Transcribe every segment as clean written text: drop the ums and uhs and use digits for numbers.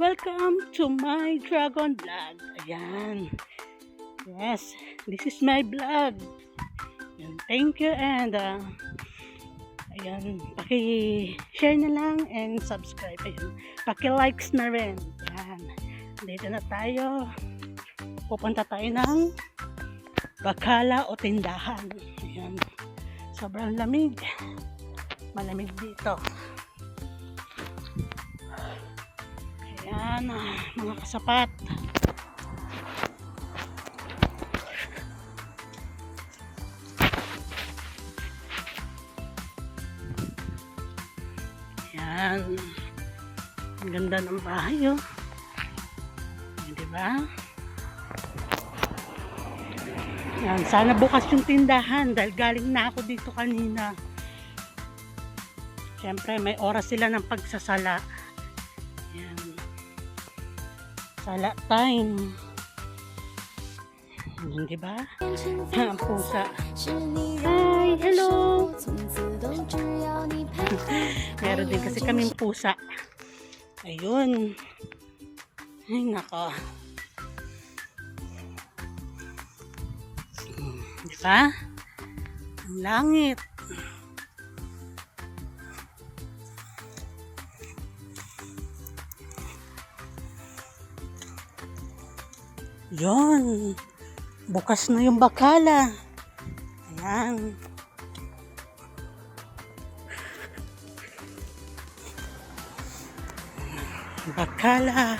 Welcome to my dragon vlog. Ayan. Yes, this is my vlog. Ayan, thank you and ayan, paki-share na lang and subscribe. Ayan, paki-likes na rin. Ayan, dito na tayo. Pupunta tayo ng bakala o tindahan. Ayan, sobrang lamig. Malamig dito. Ayan, mga kasapat. Ayan. Ang ganda ng bahay, oh. Ayan, diba? Ayan, sana bukas yung tindahan dahil galing na ako dito kanina. Siyempre, may oras sila ng pagsasala. Ayan. Sala time. Ayan, diba? Ang pusa. Hi! Hello! Meron din kasi kaming pusa. Ayun. Ay, nako. Diba? Ang langit. Yun. Bukas na yung bakala. Ayan. Bakala.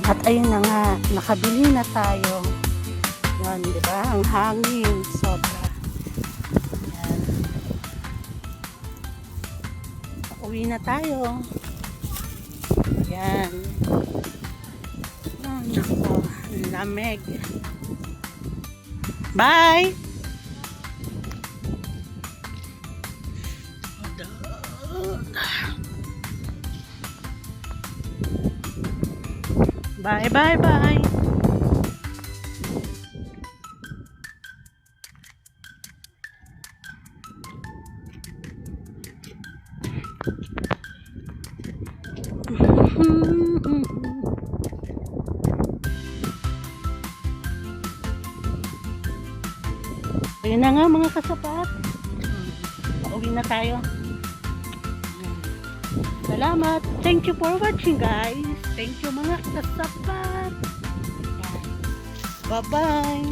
At ayun na nga, nakabili na tayo. Yan, di ba? Ang hangin, sobra. Yan. Uwi na tayo. Yan. Yan, ako. Lamig. Bye! Bye, bye, bye. Ayun na nga mga kasapat. Pauwi na tayo. Salamat. Thank you for watching, guys. Thank you mga kasapat. Bye-bye.